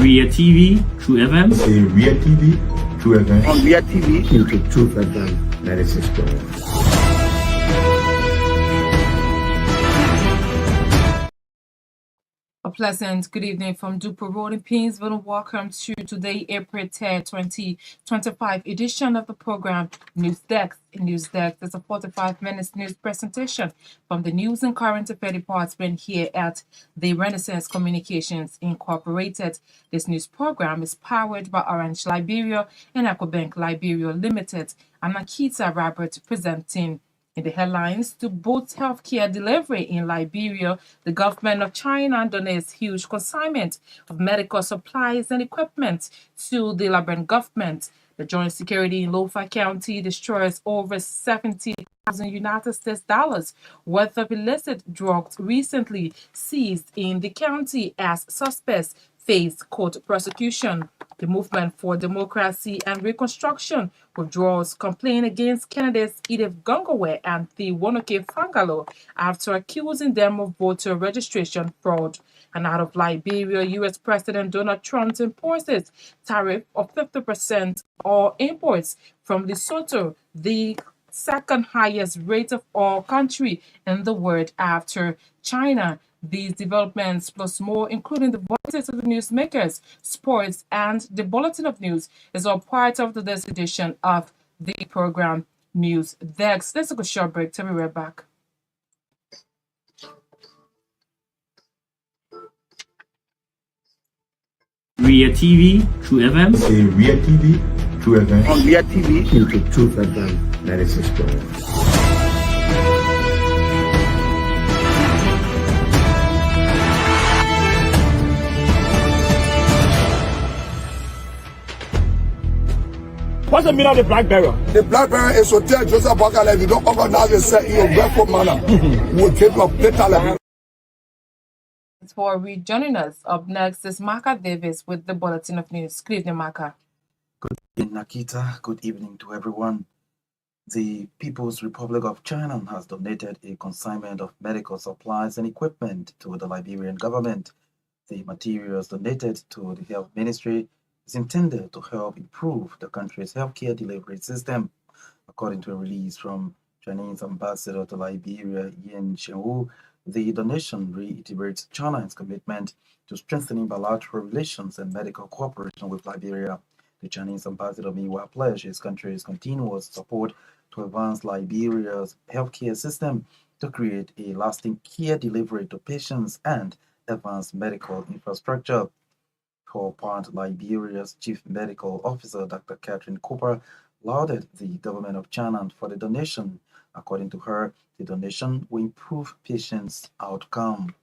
Ria TV, True FM. Say Ria TV, True FM. On Ria TV, into True FM 96.1. A pleasant good evening from Duper Road in Painesville, and welcome to today, April 10, 2025 edition of the program News Desk. News Desk is a 45-minute news presentation from the news and current affairs department here at the Renaissance Communications Incorporated. This news program is powered by Orange Liberia and EcoBank Liberia Limited, and Naketa Roberts presenting. In the headlines, to boost healthcare delivery in Liberia, the government of China donates huge consignment of medical supplies and equipment to the Liberian government. The joint security in Lofa County destroys over 70,000 United States dollars worth of illicit drugs recently seized in the county as suspects face court prosecution. The Movement for Democracy and Reconstruction withdraws complaint against candidates Edith Gongwe and the Wonoke Fangalo after accusing them of voter registration fraud. And out of Liberia, U.S. President Donald Trump imposes tariff of 50% on imports from Lesotho, the second highest rate of all country in the world after China. These developments plus more, including the voices of the newsmakers, sports, and the bulletin of news, is all part of today's edition of the program News Desk. Let's take a short break. Tell me right back. Ria TV, True FM. Say Ria TV, True FM. on Ria TV, into True FM 96.1. What's the meaning of the black barrel? The black barrel is to tell Joseph Bakala, if you don't organize yourself in your barefoot manner, we'll take your fatal. For rejoining us, up next is Maka Davis with the bulletin of news. Good evening, Maka. Good evening, Naketa. Good evening to everyone. The People's Republic of China has donated a consignment of medical supplies and equipment to the Liberian government. The materials donated to the Health Ministry is intended to help improve the country's healthcare delivery system. According to a release from Chinese Ambassador to Liberia, Myean, the donation reiterates China's commitment to strengthening bilateral relations and medical cooperation with Liberia. The Chinese ambassador meanwhile pledged his country's continuous support to advance Liberia's healthcare system to create a lasting care delivery to patients and advance medical infrastructure. For part, Liberia's Chief Medical Officer, Dr. Catherine Cooper, lauded the government of China for the donation. According to her, the donation will improve patients' outcome.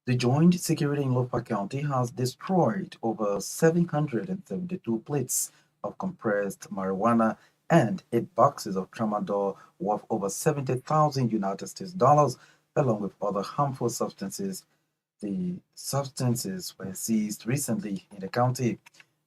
The Joint Security in Lofa County has destroyed over 772 plates of compressed marijuana and 8 boxes of tramadol worth over 70,000 United States dollars, along with other harmful substances. The substances were seized recently in the county.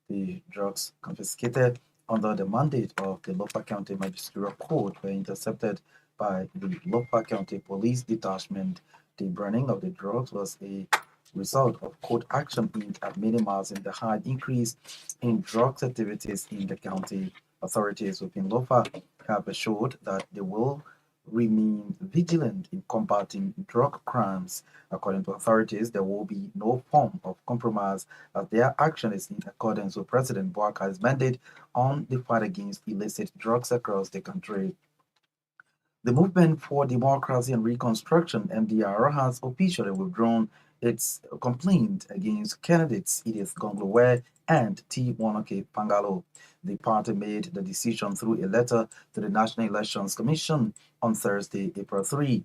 The drugs confiscated under the mandate of the Lofa County Magisterial Court were intercepted by the Lofa County Police Detachment. The burning of the drugs was a result of court action aimed at minimizing the high increase in drugs activities in the county. Authorities within Lofa have assured that they will remain vigilant in combating drug crimes. According to authorities, there will be no form of compromise as their action is in accordance with President Boakar's mandate on the fight against illicit drugs across the country. The Movement for Democracy and Reconstruction, MDR, has officially withdrawn its complaint against candidates Edith Gongwe and T. Wonoke Fangalo. The party made the decision through a letter to the National Elections Commission on Thursday, April 3.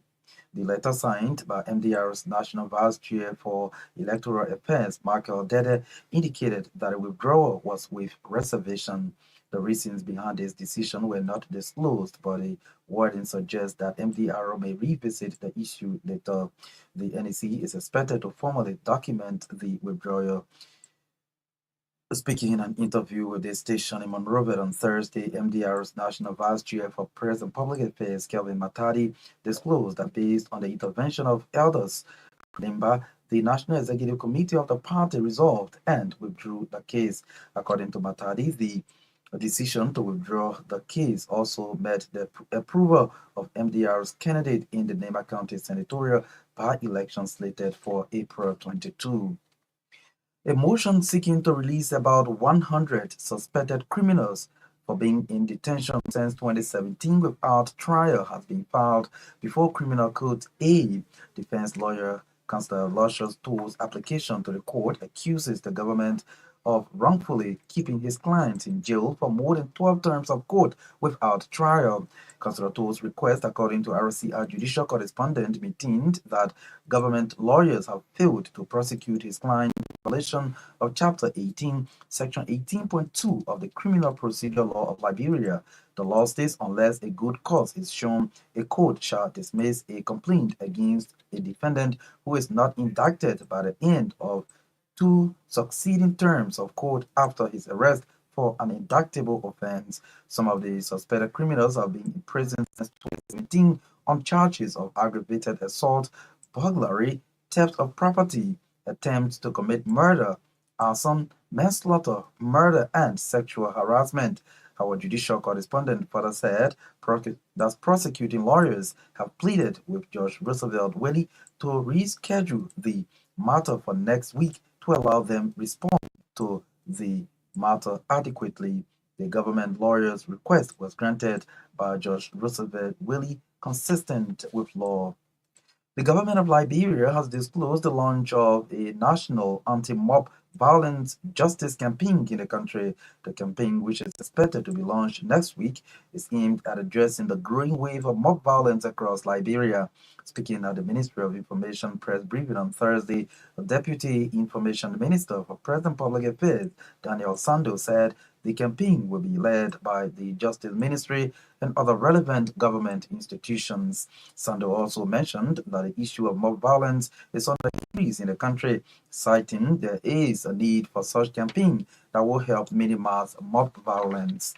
The letter, signed by MDR's National Vice Chair for Electoral Affairs, Michael Dede, indicated that a withdrawal was with reservation. The reasons behind this decision were not disclosed, but the wording suggests that MDR may revisit the issue later. The NEC is expected to formally document the withdrawal. Speaking in an interview with the station in Monrovia on Thursday, MDR's National Vice Chair for Press and Public Affairs, Kelvin Matadi, disclosed that based on the intervention of elders, Limba, the National Executive Committee of the party resolved and withdrew the case. According to Matadi, the decision to withdraw the case also met the approval of MDR's candidate in the Nema County senatorial by-election slated for April 22. A motion seeking to release about 100 suspected criminals for being in detention since 2017 without trial has been filed before Criminal Court A. Defense lawyer Counselor Luscious Toll's application to the court accuses the government of wrongfully keeping his clients in jail for more than 12 terms of court without trial. Counselor Toll's request, according to RCR judicial correspondent, maintained that government lawyers have failed to prosecute his client in violation of Chapter 18, Section 18.2 of the Criminal Procedure Law of Liberia. The law states unless a good cause is shown, a court shall dismiss a complaint against a defendant who is not indicted by the end of 2 succeeding terms of court after his arrest for an indictable offense. Some of the suspected criminals have been in prison since 2017 on charges of aggravated assault, burglary, theft of property, attempts to commit murder, arson, manslaughter, murder, and sexual harassment. Our judicial correspondent further said that prosecuting lawyers have pleaded with Judge Roosevelt Willie to reschedule the matter for next week to allow them respond to the matter adequately. The government lawyer's request was granted by Judge Roosevelt Willie, consistent with law. The government of Liberia has disclosed the launch of a national anti-mob violence justice campaign in the country. The campaign, which is expected to be launched next week, is aimed at addressing the growing wave of mob violence across Liberia. Speaking at the Ministry of Information press briefing on Thursday, the Deputy Information Minister for Press and Public Affairs, Daniel Sando, said the campaign will be led by the Justice Ministry and other relevant government institutions. Sando also mentioned that the issue of mob violence is on the increase in the country, citing there is a need for such campaign that will help minimize mob violence.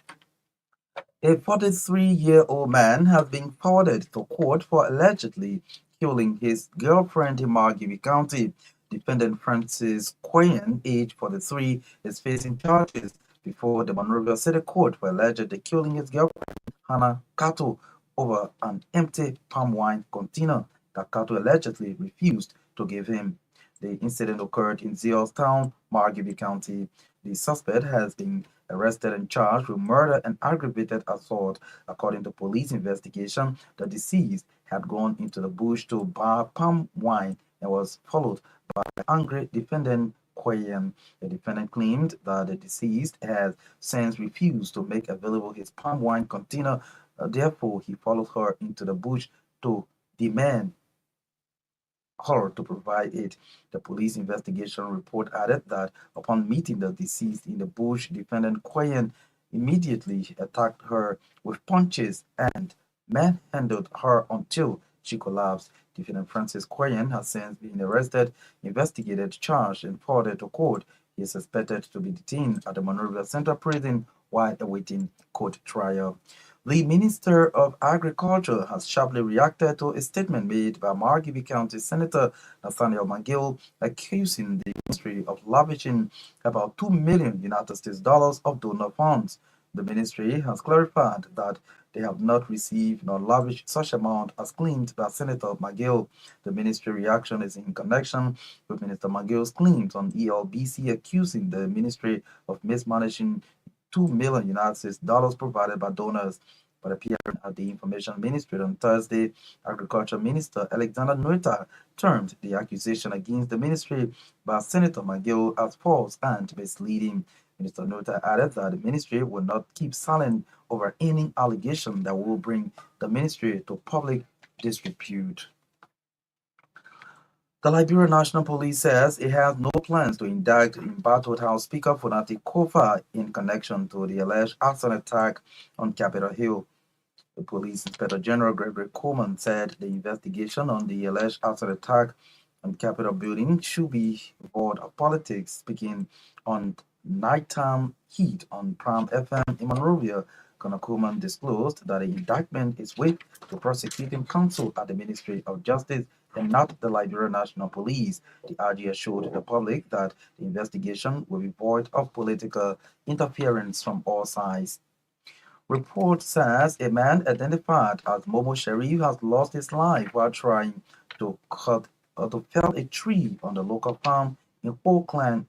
A 43-year-old man has been forwarded to court for allegedly killing his girlfriend in Margibi County. Defendant Francis Quayen, age 43, is facing charges before the Monrovia City Court for allegedly killing his girlfriend, Hannah Kato, over an empty palm wine container that Kato allegedly refused to give him. The incident occurred in Zealstown, Margibi County. The suspect has been arrested and charged with murder and aggravated assault. According to police investigation, the deceased had gone into the bush to buy palm wine and was followed by the angry defendant Quayen. The defendant claimed that the deceased has since refused to make available his palm wine container. Therefore, he followed her into the bush to demand her to provide it. The police investigation report added that upon meeting the deceased in the bush, defendant Quayen immediately attacked her with punches and manhandled her until she collapsed. Defendant Francis Quayen has since been arrested, investigated, charged, and forwarded to court. He is suspected to be detained at the Monrovia Central Prison while awaiting court trial. The Minister of Agriculture has sharply reacted to a statement made by Margibi County Senator Nathaniel McGill, accusing the ministry of lavishing about $2 million United States dollars of donor funds. The ministry has clarified that they have not received nor lavished such amount as claimed by Senator McGill. The ministry reaction is in connection with Minister McGill's claims on ELBC, accusing the ministry of mismanaging $2 million United States dollars provided by donors. But appearing at the Information Ministry on Thursday, Agriculture Minister Alexander Nuita termed the accusation against the ministry by Senator McGill as false and misleading. Minister Nuita added that the ministry will not keep silent over any allegation that will bring the ministry to public disrepute. The Liberia National Police says it has no plans to indict Embattled House Speaker Funati Kofa in connection to the alleged arson attack on Capitol Hill. The Police Inspector General Gregory Coleman said the investigation on the alleged arson attack on Capitol building should be void of politics. Speaking on Nighttime Heat on Prime FM in Monrovia, Konakuman disclosed that the indictment is with the prosecuting counsel at the Ministry of Justice and not the Liberian National Police. The RG assured the public that the investigation will be void of political interference from all sides. Report says a man identified as Momo Sharif has lost his life while trying to fell a tree on the local farm in Oakland,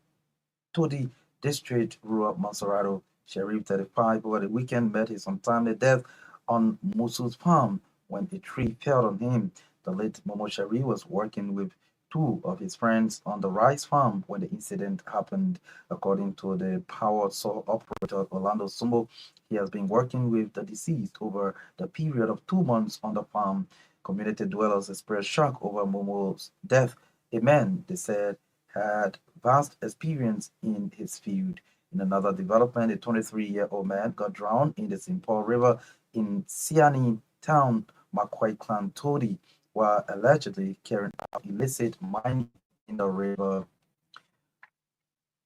Todi District, rural Monserrato. Sharif, 35, over the weekend met his untimely death on Musu's farm when a tree fell on him. The late Momo Sharif was working with two of his friends on the rice farm when the incident happened. According to the power saw operator Orlando Sumbo, he has been working with the deceased over the period of 2 months on the farm. Community dwellers expressed shock over Momo's death. A man, they said, had vast experience in his field. In another development, a 23-year-old man got drowned in the St. Paul River in Siani town, Makwai Clan Todi, while allegedly carrying out illicit mining in the river.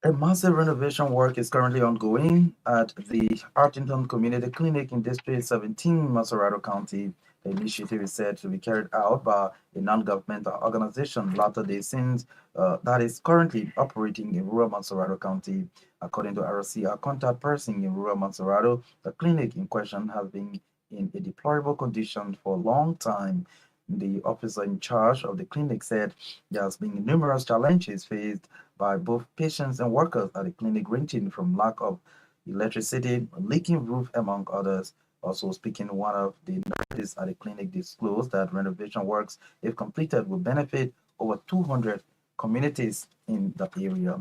A massive renovation work is currently ongoing at the Artington Community Clinic in District 17, Monserrato County. The initiative is said to be carried out by a non-governmental organization, Latter-day Saints, that is currently operating in rural Monserrato County. According to RCR contact person in rural Monserrato, the clinic in question has been in a deplorable condition for a long time. The officer in charge of the clinic said there has been numerous challenges faced by both patients and workers at the clinic, ranging from lack of electricity, leaking roof, among others. Also speaking, one of the nurses at the clinic disclosed that renovation works, if completed, will benefit over 200 communities in the area.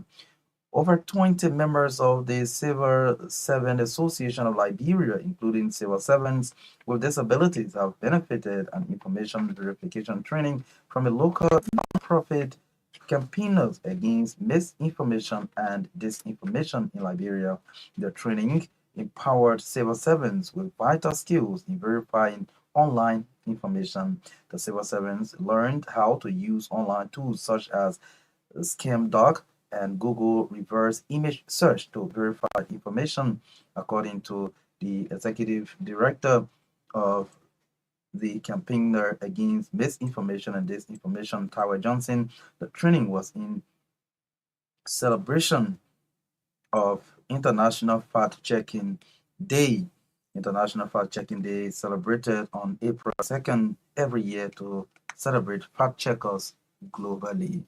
Over 20 members of the Civil Servant Association of Liberia, including civil servants with disabilities, have benefited an information verification training from a local nonprofit campaigners against misinformation and disinformation in Liberia. The training empowered civil servants with vital skills in verifying online information. The civil servants learned how to use online tools such as ScamDoc and Google reverse image search to verify information. According to the executive director of the campaigner against misinformation and disinformation, Tower Johnson, the training was in celebration of International Fact-Checking Day. International Fact-Checking Day is celebrated on April 2nd every year to celebrate fact-checkers globally.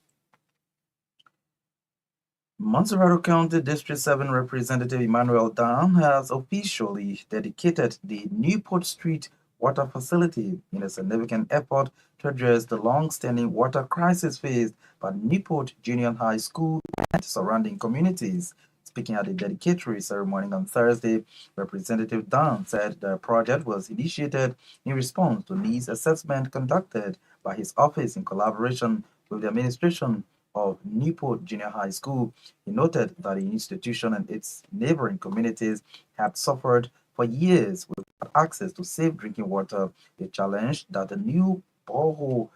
Monserrato County District 7 Representative Emmanuel Dan has officially dedicated the Newport Street water facility in a significant effort to address the long-standing water crisis faced by Newport Junior High School and surrounding communities. Speaking at the dedicatory ceremony on Thursday, Representative Dan said the project was initiated in response to needs assessment conducted by his office in collaboration with the administration of Newport Junior High School. He noted that the institution and its neighboring communities had suffered for years without access to safe drinking water, a challenge that the new borehole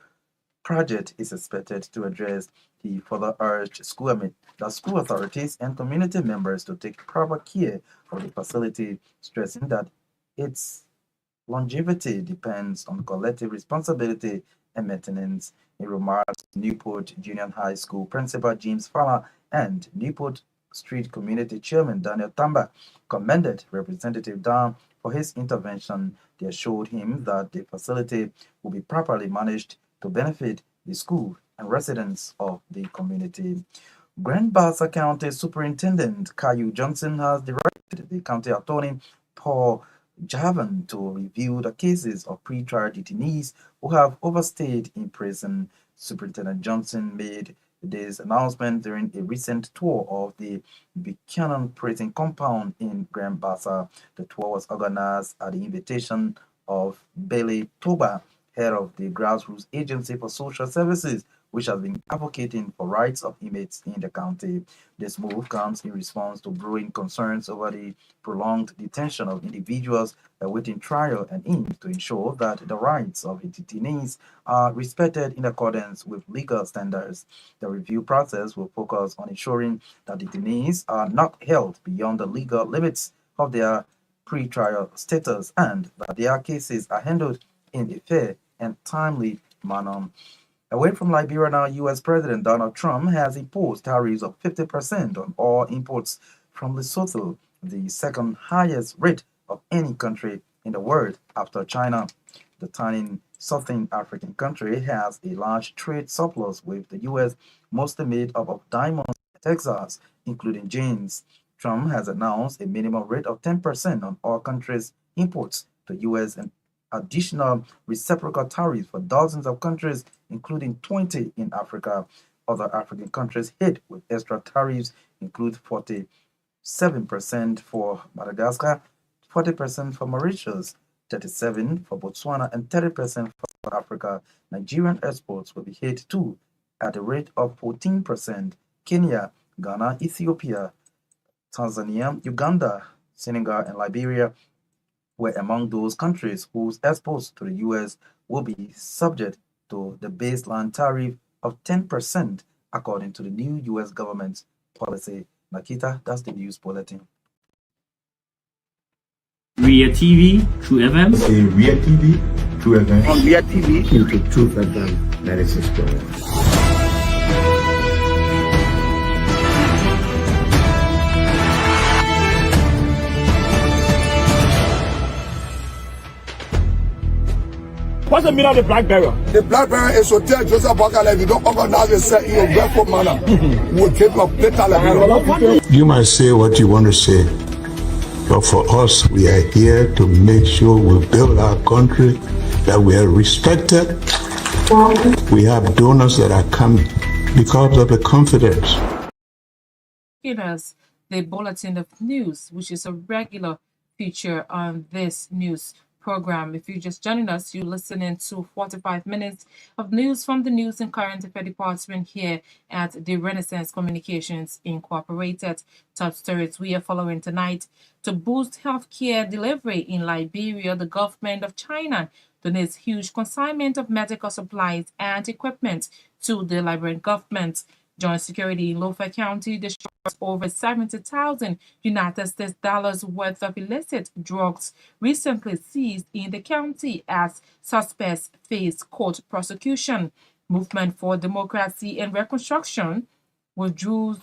project is expected to address. He further urged the school authorities and community members to take proper care of the facility, stressing that its longevity depends on collective responsibility and maintenance. In remarks, Newport Junior High School Principal James Fowler and Newport Street Community Chairman Daniel Tamba commended Representative Dan for his intervention. They assured him that the facility will be properly managed to benefit the school and residents of the community. Grand Bassa County Superintendent Caillou Johnson has directed the county attorney Paul Javan to review the cases of pretrial detainees who have overstayed in prison. Superintendent Johnson made this announcement during a recent tour of the Buchanan prison compound in Grand Bassa. The tour was organized at the invitation of Bailey Toba, head of the Grassroots Agency for Social Services, which has been advocating for rights of inmates in the county. This move comes in response to growing concerns over the prolonged detention of individuals awaiting trial and aims to ensure that the rights of the detainees are respected in accordance with legal standards. The review process will focus on ensuring that detainees are not held beyond the legal limits of their pre-trial status and that their cases are handled in a fair and timely manner. Away from Liberia now, U.S. President Donald Trump has imposed tariffs of 50% on all imports from Lesotho, the second highest rate of any country in the world after China. The tiny Southern African country has a large trade surplus with the U.S., mostly made up of diamonds and textiles, including jeans. Trump has announced a minimum rate of 10% on all countries' imports to U.S. and additional reciprocal tariffs for dozens of countries, including 20 in Africa. Other African countries hit with extra tariffs include 47% for Madagascar, 40% for Mauritius, 37% for Botswana, and 30% for South Africa. Nigerian exports will be hit too at a rate of 14%. Kenya, Ghana, Ethiopia, Tanzania, Uganda, Senegal, and Liberia were among those countries whose exports to the U.S. will be subject to the baseline tariff of 10%, according to the new U.S. government's policy. Naketa, that's the news bulletin. Ria TV, True FM. See Ria TV, True FM. On Myean TV. Tune to Truth FM 96.1. What's the meaning of the black barrel? The black parent is to tell Joseph Bakala, if you don't organize yourself in a barefoot manner, we'll take your later like You might say what you want to say, but for us, we are here to make sure we build our country, that we are respected. We have donors that are coming because of the confidence. Us the Bulletin of News, which is a regular feature on this news program. If you're just joining us, you're listening to 45 minutes of news from the News and Current Affairs Department here at the Renaissance Communications Incorporated. Top stories we are following tonight. To boost healthcare delivery in Liberia, the government of China donates huge consignment of medical supplies and equipment to the Liberian government. Joint security in Lofa County destroys over 70,000 United States dollars worth of illicit drugs recently seized in the county as suspects face court prosecution. Movement for Democracy and Reconstruction withdraws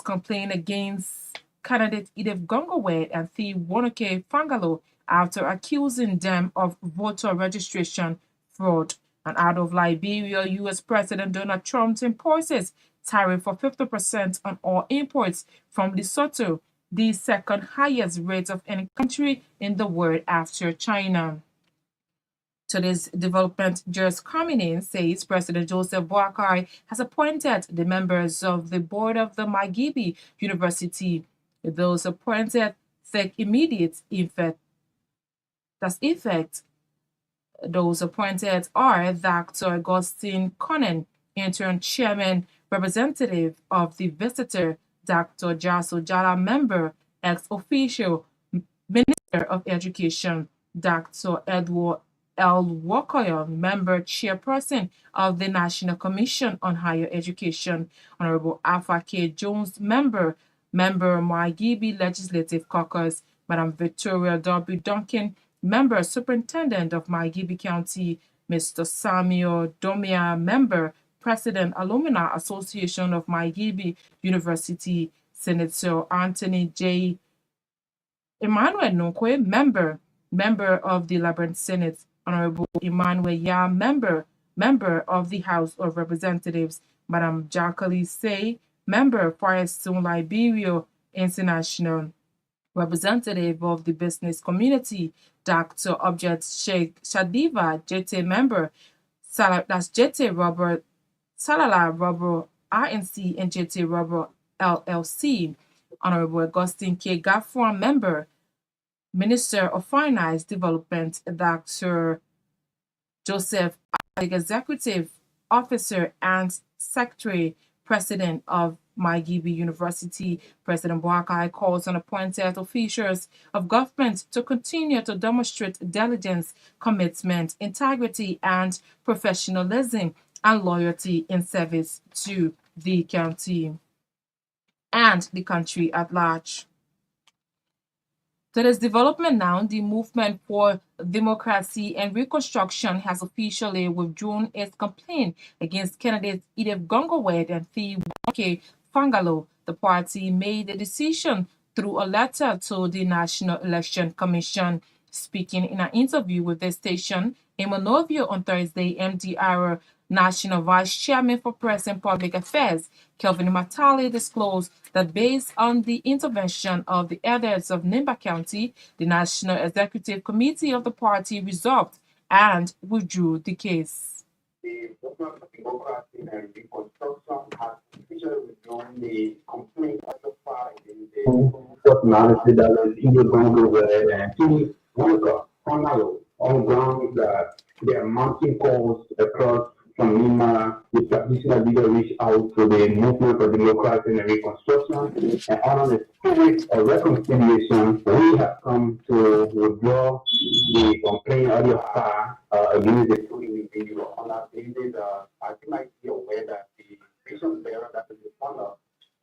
complaint against candidate Edith Gongowed and Thi Wonoke Fangalo after accusing them of voter registration fraud. And out of Liberia, U.S. President Donald Trump imposes tariff of 50% on all imports from Lesotho, the second highest rate of any country in the world after China. Today's development just coming in says President Joseph Boakai has appointed the members of the board of the Myean University. Those appointed take immediate effect. Those appointed are Dr. Augustine Conan, interim chairman, representative of the visitor, Dr. Jaso Jala, member, ex officio, Minister of Education, Dr. Edward L. Wakoya, member, chairperson of the National Commission on Higher Education, Honorable Alpha K. Jones, member, Myean Legislative Caucus, Madam Victoria W. Duncan, member, Superintendent of Myean County, Mr. Samuel Domia, member, President, Alumni Association of Myean University, Senator Anthony J. Emmanuel Nokwe, member of the Liberian Senate, Honorable Emmanuel Ya, member of the House of Representatives, Madam Jacqueline Say, member, Firestone Liberia International, representative of the business community, Dr. Object Sheikh Shadiva, JT member, that's JT Robert, Salala Robert RNC and JT Robert LLC, Honorable Augustine K. Gaffron, member, Minister of Finance Development, Dr. Joseph, Executive Officer and Secretary, President of Myean University. President Boakai calls on appointed officials of government to continue to demonstrate diligence, commitment, integrity, and professionalism and loyalty in service to the county and the country at large. To this development now, the Movement for Democracy and Reconstruction has officially withdrawn its complaint against candidates Edith Gongowed and Thiwake Fangalo. The party made the decision through a letter to the National Election Commission. Speaking in an interview with the station in Monrovia on Thursday, MDR National Vice Chairman for Press and Public Affairs, Kelvin Matali, disclosed that based on the intervention of the elders of Nimba County, the National Executive Committee of the party resolved and withdrew the case. The Movement for Democracy and Reconstruction has officially withdrawn the complaint so far in the personality that is in the Gongowed and on grounds that there are mounting calls across from Lima, the traditional leader reached out to the Movement for Democracy and Reconstruction, and on the spirit of reconciliation, we have come to withdraw the complaint audio file against the two individuals. On that basis, I think I be aware that the patient bearer that is the founder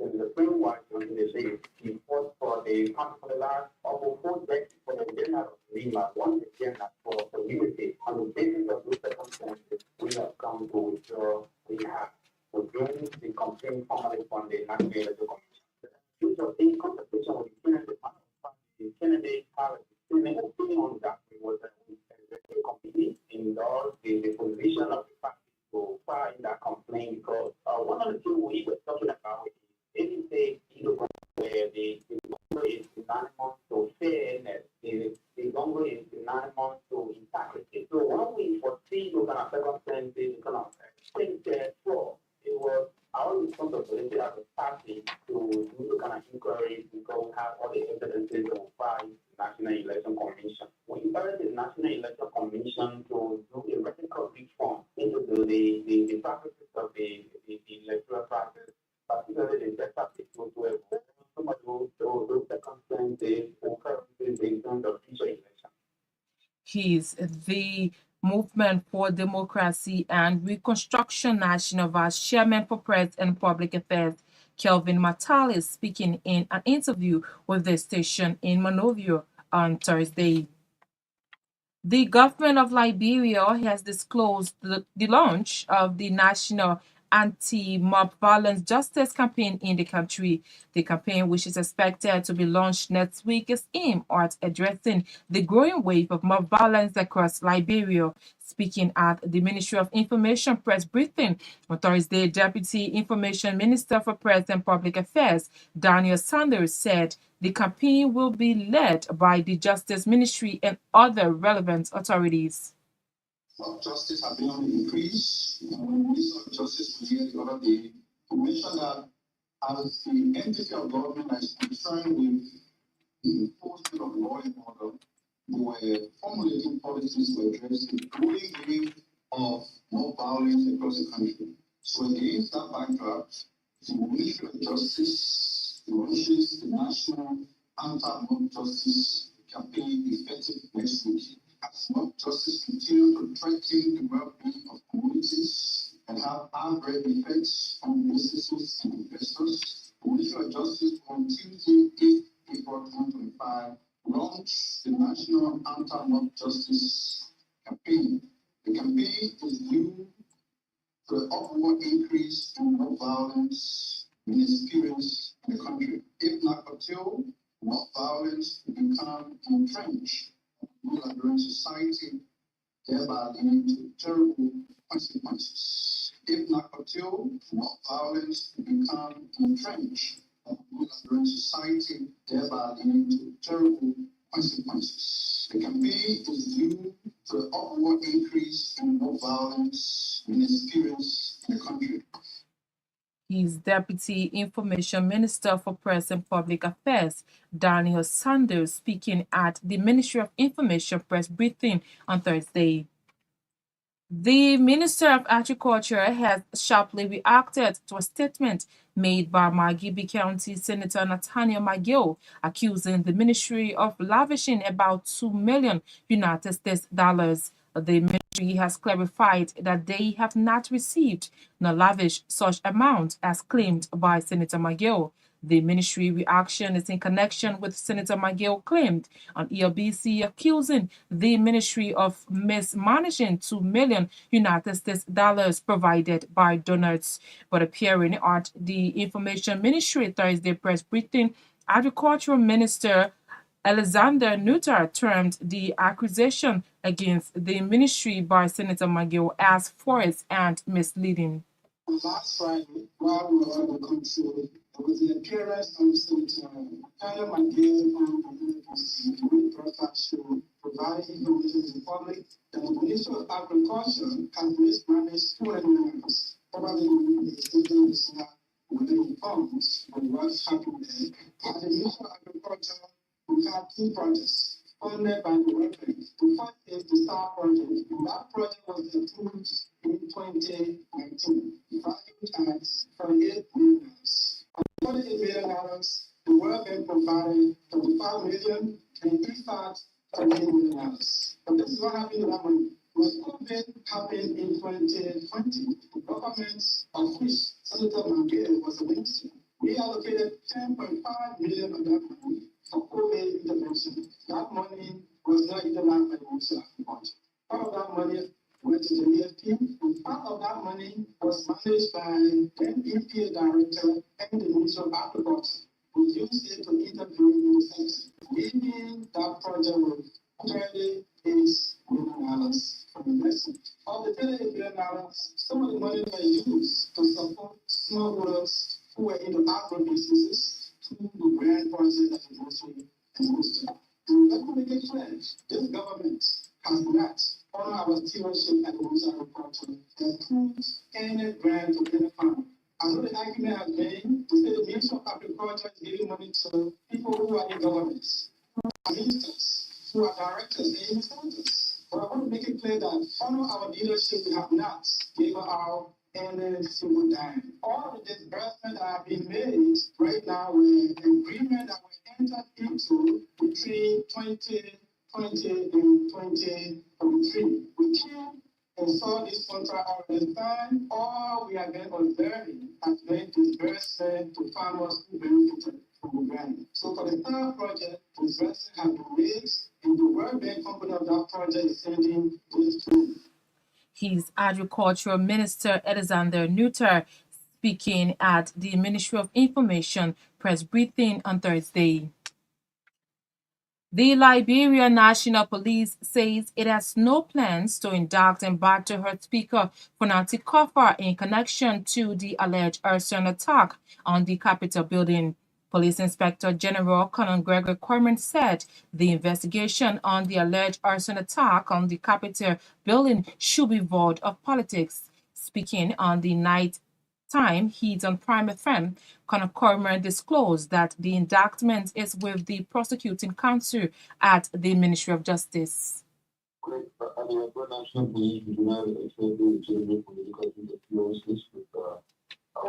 is the same one during the day. He fought for the last almost 4 decades for the general of Lima, once again for unity. On the basis of those circumstances, we have come to withdraw. We have withdrawn the complaint formally from the National Election Commission. Due to in consultation with the candidate have a opinion on that. We was the committee endorsed the position of the party to file in that complaint because one of the things we were talking about is say where the Congo is synonymous to fairness, the Congo is synonymous to integrity. So when we foresee those kind of circumstances, kind of things therefore, it was our responsibility as a party to do the kind of inquiry because we have all the evidences to file the National Election Commission. We encourage the National Election Commission to do a radical reform into the practices of the electoral practice, particularly the data people to avoid some of those circumstances occurrences in terms of future elections. He's the Movement for Democracy and Reconstruction National Vice Chairman for Press and Public Affairs, Kelvin Matali, speaking in an interview with the station in Monrovia on Thursday. The government of Liberia has disclosed the launch of the National Anti-Mob Violence Justice campaign in the country. The campaign, which is expected to be launched next week, is aimed at addressing the growing wave of mob violence across Liberia. Speaking at the Ministry of Information press briefing on Thursday, Deputy Information Minister for Press and Public Affairs, Daniel Sanders, said the campaign will be led by the Justice Ministry and other relevant authorities. Justice has been on the increase. The Minister of Justice was here the other day to mention that as the entity of government that is concerned with the enforcement of law and order, we were formulating policies to address the growing wave of mob violence across the country. So against that backdrop, the Ministry of Justice launches the National Anti-Mob Justice campaign effective next week. As mob justice continues to threaten the well-being of communities and have adverse effects on businesses and investors, the Ministry of Justice on Tuesday, 8 April 2025, launched the National Anti-Mob Justice campaign. The campaign is due to the upward increase in mob violence being experienced in the country. If not curtailed, mob violence will become entrenched in Liberian society, thereby leading to terrible consequences. If not curtailed, mob violence will become entrenched in Liberian society, thereby leading to terrible consequences. The campaign is due to the upward increase in mob violence being experienced in the country. He's Deputy Information Minister for Press and Public Affairs, Daniel Sanders, speaking at the Ministry of Information press briefing on Thursday. The Minister of Agriculture has sharply reacted to a statement made by Margibi County Senator Nathaniel McGill, accusing the ministry of lavishing about $2 million United States dollars The ministry has clarified that they have not received nor lavished such amounts as claimed by Senator McGill. The ministry reaction is in connection with Senator McGill claimed on ELBC accusing the ministry of mismanaging $2 million United States dollars provided by donors. But appearing at the Information Ministry Thursday press briefing, Agricultural Minister Alexander Nutter termed the accusation against the ministry by Senator McGill as false and misleading. Last Friday, while we were at the country, there was the appearance of Senator McGill on the BBC broadcast show, providing information to the public that the Ministry of Agriculture has mismanaged $2 million. Probably the statement is not within funds of what's happened there. At the Ministry of Agriculture, we have 2 projects funded by the World Bank. The first is the STAR project, and that project was approved in 2019, valued at $48 million. $48 million, the World Bank provided $35 million, and IFAD $38 million. But this is what happened to that money. When COVID happened in 2020, the government, of which Senator McGill was a minister, reallocated $10.5 million of that money for COVID intervention. That money was not utilized by the Ministry of Agriculture. Part of that money went to the EFP, and part of that money was managed by then EPA director and the Ministry of Agriculture, who used it to intervene in the sector, leaving that project with $38 million from investment. Of the $38 million, some of the money were used to support smallholders who were into agro businesses through the grand project that the ministry is. And let me make it clear, this government has not, on our stewardship at the Ministry of Agriculture, approved any grant to any farm. I know the argument has been to say the Ministry of Agriculture is giving money to people who are in government, who are ministers, who are directors, and even senators. But I want to make it clear that under our leadership, we have not given out any single dime. All of the disbursements that have been made right now with agreement that we entered into between 2020 and 2023. We came and saw this contract at the time. All we have been observing has been disbursement to farmers who benefited from the grant. So for the STAR project, disbursement has been made, and the World Bank company of that project is sending this to. His Agricultural Minister Alexander Nutter speaking at the Ministry of Information press briefing on Thursday. The Liberia National Police says it has no plans to indict and batter her speaker, Fonati Kofa, in connection to the alleged arson attack on the Capitol building. Police Inspector General Conan Gregory Corman said the investigation on the alleged arson attack on the Capitol building should be void of politics. Speaking on the nighttime heat on Prime FM, Conan Corman disclosed that the indictment is with the prosecuting counsel at the Ministry of Justice. Our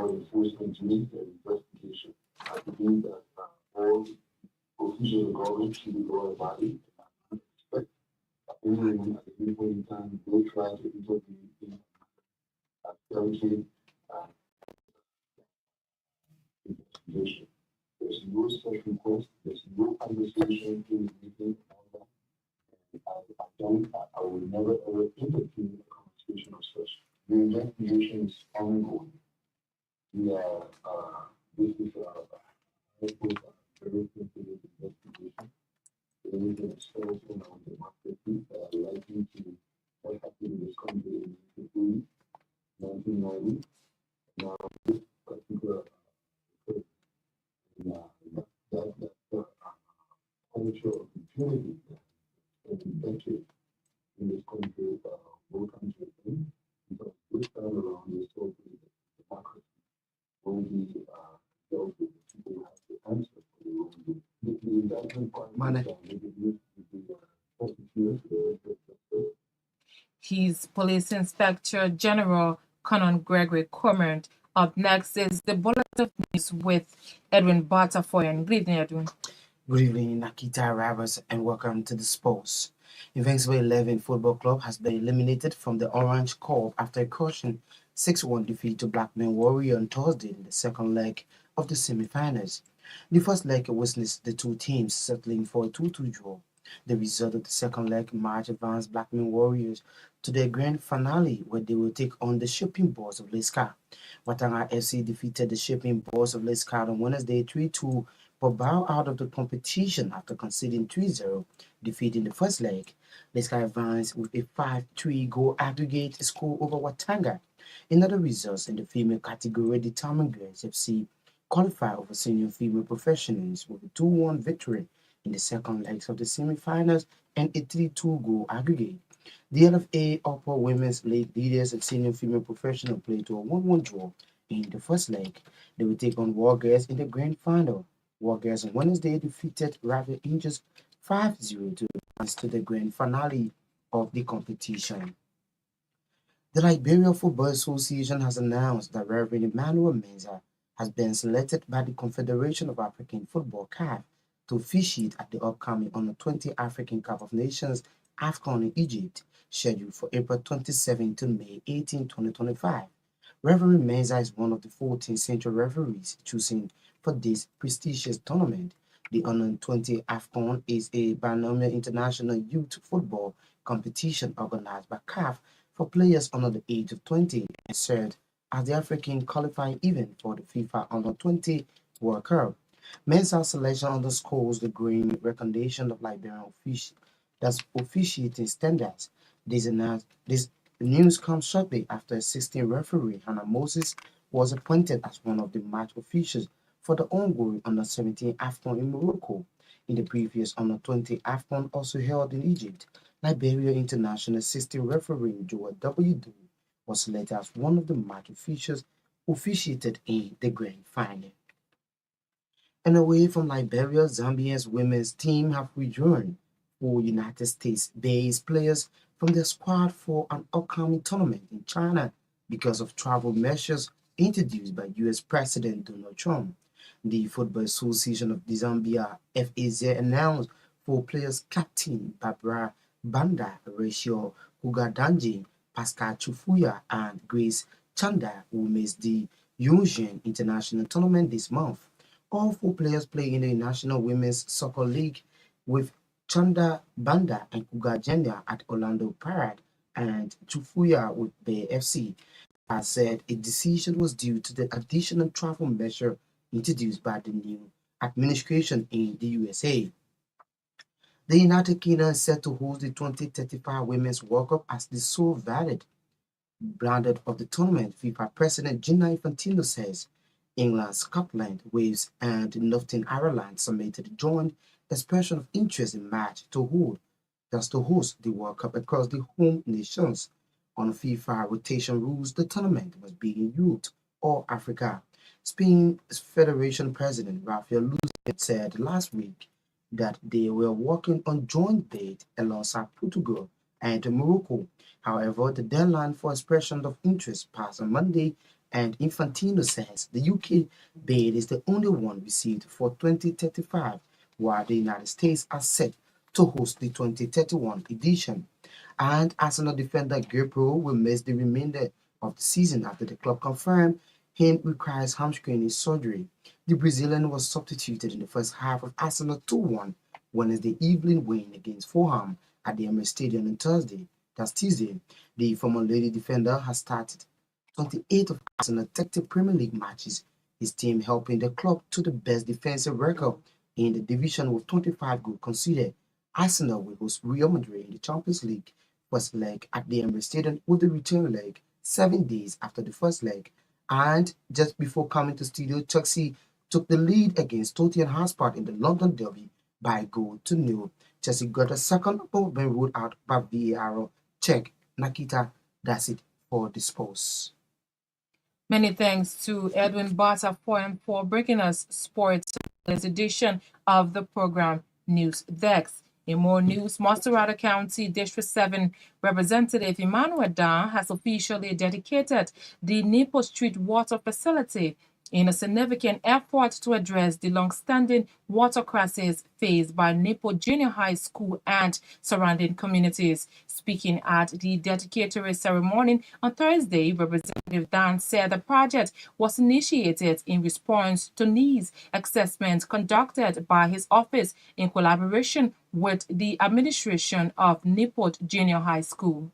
enforcement unit and investigation. I believe that all officials of government should be going by it. I expect that anyone at any point in time will try to intervene in delicate investigation. There's no such request, there's no conversation in the meeting on that. I will never ever intervene in a conversation of such. The investigation is ongoing. We are, this is a very sensitive investigation. There is an assault on our democracy that are likely to what happened in this country in 1990. Now, this particular that culture of impunity that has been decades in this country, both countries, because this time around is so democracy. Will be dealt with the people who have the answer for the wrongdoing. The indictment part He's Police Inspector General Conan Gregory Cormand. Up next is the Bulletin of News with Edwin Batafoyan. Good evening, Edwin. Good evening, Naketa Roberts, and welcome to the Spokes. Invincible 11 Football Club has been eliminated from the Orange Cup after a crushing 6-1 defeat to Blackman Warrior on Thursday in the second leg of the semi-finals. The first leg witnessed the two teams settling for a 2-2 draw. The result of the second leg match advanced Blackman Warriors to the grand finale where they will take on the Shipping Boys of Lescar. Watanga FC defeated the Shipping Boys of Lescar on Wednesday 3-2 but bow out of the competition after conceding 3-0 defeat in the first leg. Lescar advanced with a 5-3 goal aggregate score over Watanga. In other results in the female category, determined Girls FC qualified over senior female professionals with a 2-1 victory in the second legs of the semi-finals and a 3-2 goal aggregate. The LFA Upper Women's League leaders and senior female professional played to a 1-1 draw in the first leg. They will take on Wargirls in the grand final. Wargirls on Wednesday defeated Raven Angels 5-0 to advance to the grand finale of the competition. The Liberia Football Association has announced that Reverend Emmanuel Mensah has been selected by the Confederation of African Football (CAF) to officiate at the upcoming Under-20 African Cup of Nations AFCON in Egypt, scheduled for April 27 to May 18, 2025. Reverend Mensah is one of the 14 central referees chosen for this prestigious tournament. The Under-20 AFCON is a biennial international youth football competition organized by CAF for players under the age of 20 and served as the African qualifying event for the FIFA Under-20 World Cup. Mensah's selection underscores the growing recognition of Liberian officiating standards. This news comes shortly after 16 referee Hannah Moses was appointed as one of the match officials for the ongoing Under-17 AFCON in Morocco. In the previous Under-20 AFCON also held in Egypt, Liberia international assistant referee Joel W. Doe was selected as one of the match officials officiated in the grand final. And away from Liberia, Zambia's women's team have withdrawn 4 United States-based players from their squad for an upcoming tournament in China because of travel measures introduced by U.S. President Donald Trump. The Football Association of the Zambia FAZ announced 4 players captain Barbara Banda, Rachel Kugadanji, Pascal Chufuya, and Grace Chanda will miss the Yunjian International Tournament this month. All 4 players play in the National Women's Soccer League, with Chanda Banda and Kugajenda at Orlando Pirates and Chufuya with Bay FC. As said, a decision was due to the additional travel measure introduced by the new administration in the USA. The United Kingdom is set to host the 2035 Women's World Cup as the sole valid branded of the tournament. FIFA President Gianni Infantino says England, Scotland, Wales, and Northern Ireland submitted a joint expression of interest in match to host the World Cup across the home nations. On FIFA rotation rules, the tournament must be in Europe or Africa. Spain's Federation President Rafael Luis said last week that they were working on joint bid alongside Portugal and Morocco. However, the deadline for expression of interest passed on Monday, and Infantino says the UK bid is the only one received for 2035, while the United States are set to host the 2031 edition. And Arsenal defender Gabriel will miss the remainder of the season after the club confirmed him requires hamstring surgery. The Brazilian was substituted in the first half of Arsenal 2-1 Wednesday evening win against Fulham at the Emirates Stadium on Thursday. That's Tuesday. The former Lady defender has started 28 of Arsenal's 30 Premier League matches, his team helping the club to the best defensive record in the division with 25 goals conceded. Arsenal will host Real Madrid in the Champions League first leg at the Emirates Stadium, with the return leg 7 days after the first leg. And just before coming to studio, Chelsea took the lead against Tottenham Hotspur in the London Derby by a goal to nil. Chelsea got a second but when ruled out by VAR check. Naketa, that's it for the sports. Many thanks to Edwin Bata for bringing us sports edition of the program News Desk. In more news, Monserrate County District 7 Representative Emmanuel Dan has officially dedicated the Nipo Street Water Facility in a significant effort to address the long-standing water crisis faced by Nipo Junior High School and surrounding communities. Speaking at the dedicatory ceremony on Thursday, Representative Dan said the project was initiated in response to needs assessments conducted by his office in collaboration with the administration of Nipo Junior High School.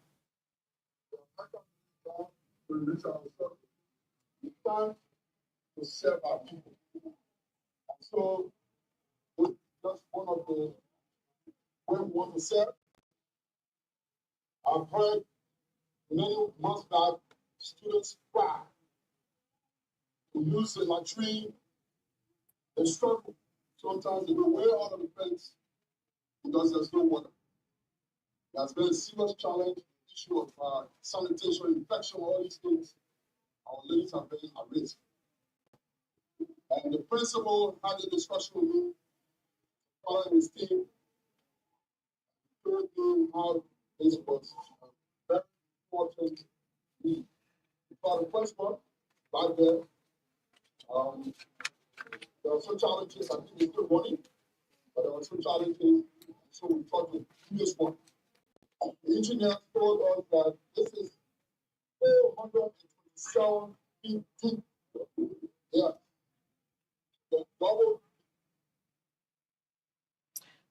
To serve our people. And so, with just one of the way we want to serve, I've heard many months back students cry to use the latrine. They struggle. Sometimes they go way out of the fence because there's no water. There's been a serious challenge, issue of sanitation, infection, all these things. Our ladies have been at risk. And the principal had a discussion with me, following his team, told me how this was a very important need. For the first one, back there, there were some challenges, I think it's still running, but there were some challenges, so we thought to do this one. The engineer told us that this is 427 feet deep. Yeah.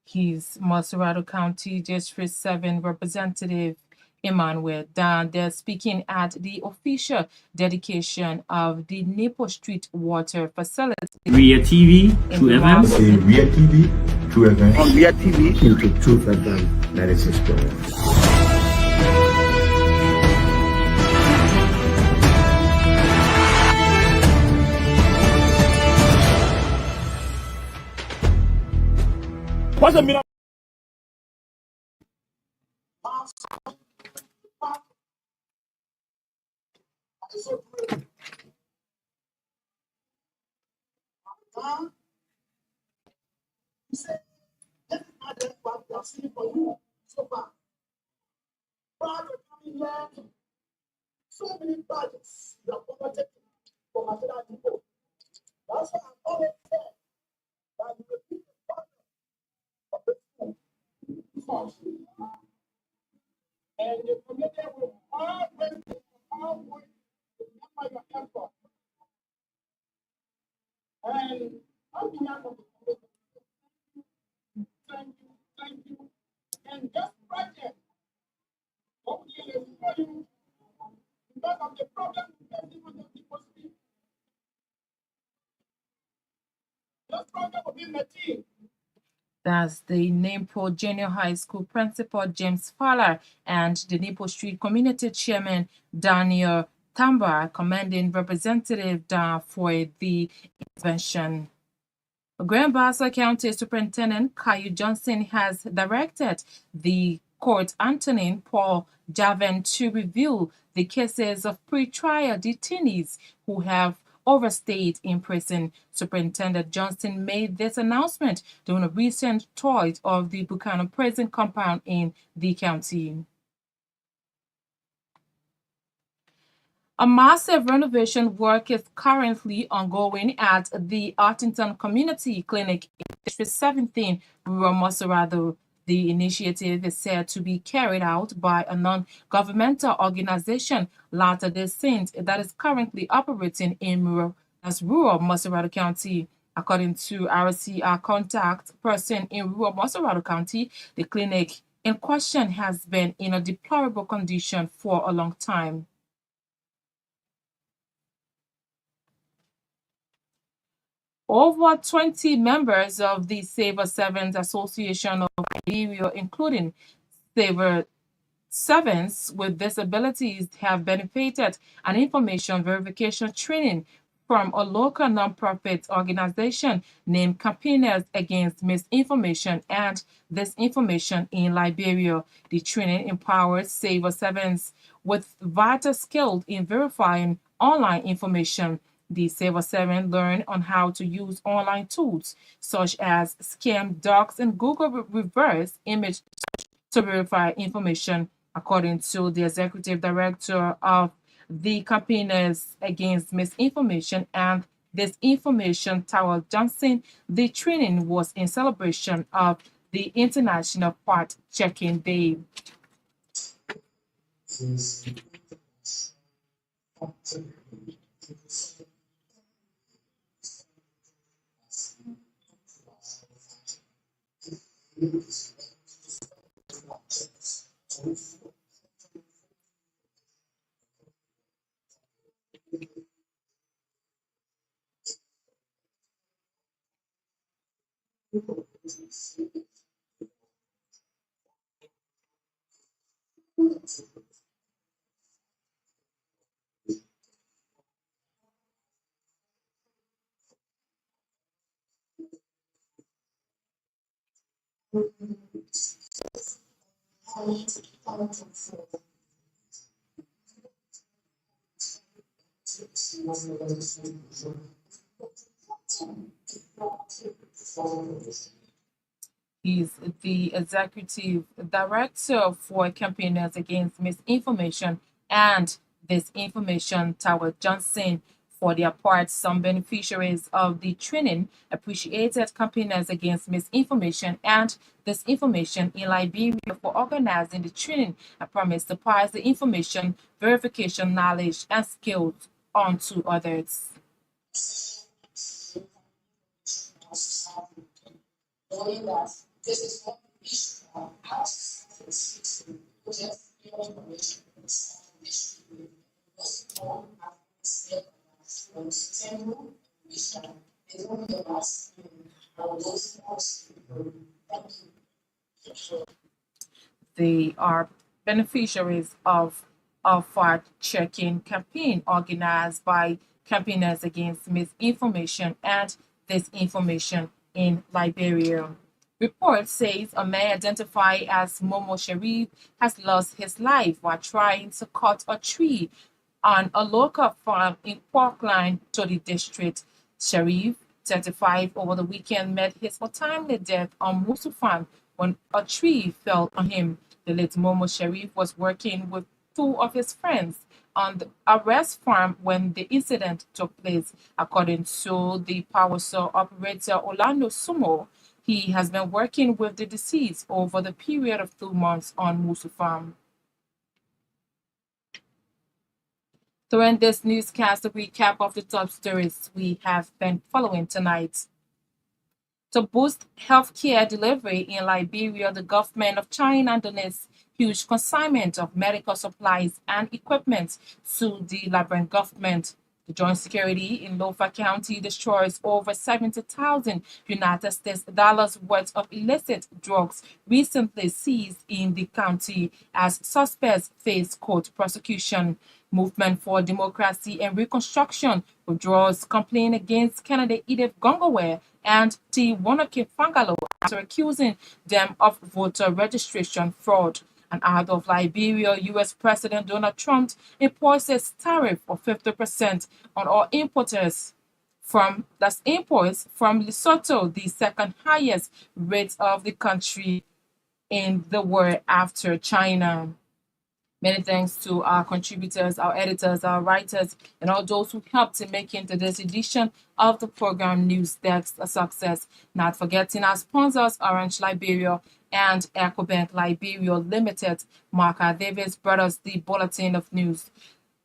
He's Maserado County District 7 Representative Emmanuel Dan. They're speaking at the official dedication of the Nipo Street Water Facility. Ria TV, True events. In Ria TV, True events. On Ria TV. Into Truth FM 96.1. What's the meaning? He said, this is not just what we have seen for you so far. Prior to coming here, so many projects you have undertaken for Naketa people. That's why I've always said that you will keep the partner of the school first. And the committee will always remember your effort. And on behalf of the committee, thank you. And this project, what we are for you, because of the problem facing with the people speak. This project will be material. That's the Nipo Junior High School Principal James Fowler and the Nipo Street Community Chairman Daniel Tamba commending Representative Dan for the intervention. Grand Bassa County Superintendent Caillou Johnson has directed the court Antonin Paul Javan to review the cases of pre-trial detainees who have overstayed in prison. Superintendent Johnson made this announcement during a recent tour of the Buchanan prison compound in the county. A massive renovation work is currently ongoing at the Artington Community Clinic in District 17, rural Maserado. The initiative is said to be carried out by a non-governmental organization, Latter-day Saints, that is currently operating in rural Maserado County. According to RCR contact person in rural Maserado County, the clinic in question has been in a deplorable condition for a long time. Over 20 members of the Saver Sevens Association of Liberia, including Saver Sevens with disabilities, have benefited an information verification training from a local nonprofit organization named Campaigners Against Misinformation and Disinformation in Liberia. The training empowers Saver Sevens with vital skills in verifying online information. The Saver 7 learn on how to use online tools such as Scam Docs and Google reverse image to verify information. According to the executive director of the Campaigners Against Misinformation and Disinformation Tower Johnson. The training was in celebration of the International Fact-Checking Day. He's the executive director for Campaigners Against Misinformation and Disinformation Tower Johnson. For their part, some beneficiaries of the training appreciated Campaigners Against Misinformation and Disinformation in Liberia for organizing the training and promised to pass the information verification knowledge and skills on to others. This is what we should They are beneficiaries of a fact-checking campaign organized by Campaigners Against Misinformation and Disinformation in Liberia. Report says a man identified as Momo Sharif has lost his life while trying to cut a tree on a local farm in Parkland, Todi District. Sharif, 35, over the weekend met his untimely death on Musu Farm when a tree fell on him. The late Momo Sharif was working with two of his friends on the arrest farm when the incident took place. According to the power saw operator Orlando Sumo, he has been working with the deceased over the period of 2 months on Musu Farm. To end this newscast, a recap of the top stories we have been following tonight. To boost healthcare delivery in Liberia, the government of China donates huge consignment of medical supplies and equipment to the Liberian government. The Joint Security in Lofa County destroys over 70,000 United States dollars worth of illicit drugs recently seized in the county as suspects face court prosecution. Movement for Democracy and Reconstruction withdraws complaint against candidate Edith Gongoware and T. Wonoke Fangalo after accusing them of voter registration fraud. And out of Liberia, U.S. President Donald Trump imposes tariff of 50% on all imports from Lesotho, the second highest rate of the country in the world after China. Many thanks to our contributors, our editors, our writers, and all those who helped in making this edition of the program News Desk a success. Not forgetting our sponsors, Orange Liberia and EcoBank Liberia Limited. Mark Davis brought us the Bulletin of News.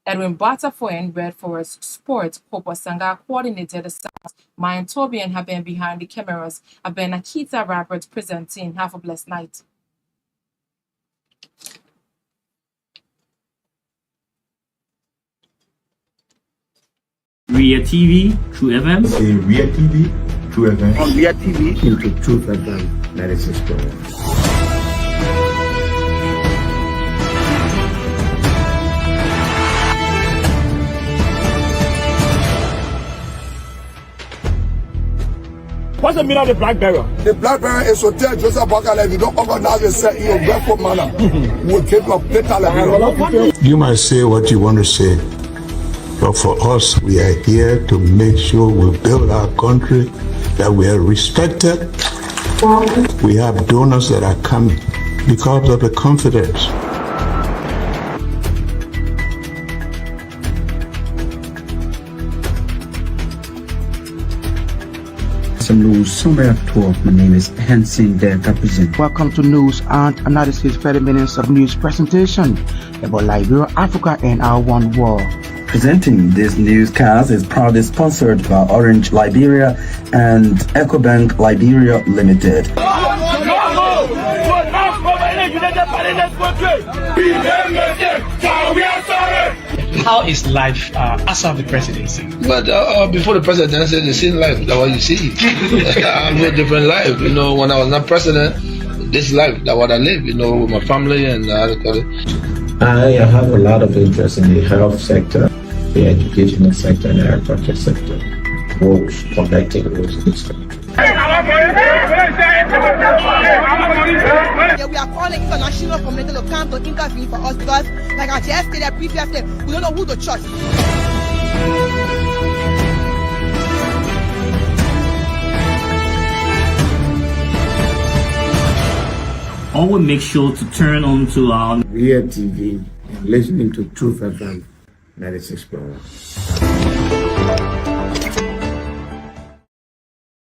Edwin Batafoyan read for us Sport. Popo Sanga coordinated the sound. Myean Torgbean have been behind the cameras. I've been Naketa Roberts presenting. Have a blessed night. Ria TV, True FM. Say Ria TV, True FM. On Ria TV. Into True FM 96.1. What's the meaning of the black barrel? The black barrel is to tell Joseph Bakala if you don't organize yourself in a grateful manner, we'll keep your paper like You might say what you want to say, but for us, we are here to make sure we build our country, that we are respected. We have donors that are coming because of the confidence. some news summary at 12. My name is Hansen there represent. Welcome to News and Analysis 30 minutes of news presentation about Liberia, Africa, and our one world. Presenting this newscast is proudly sponsored by Orange Liberia and EcoBank Liberia Limited. How is life after the presidency? But before the presidency, the same life, that's what you see. I live a different life. You know, when I was not president, this life, that's what I live, you know, with my family and I have a lot of interest in the health sector, the educational sector, and the agriculture sector. Roads, connecting roads in this country. Yeah, we are calling international community to come to intervene for us because, like I just stated previously, we don't know who to trust. Always make sure to turn on to our Real TV and listening to Truth FM 96.1.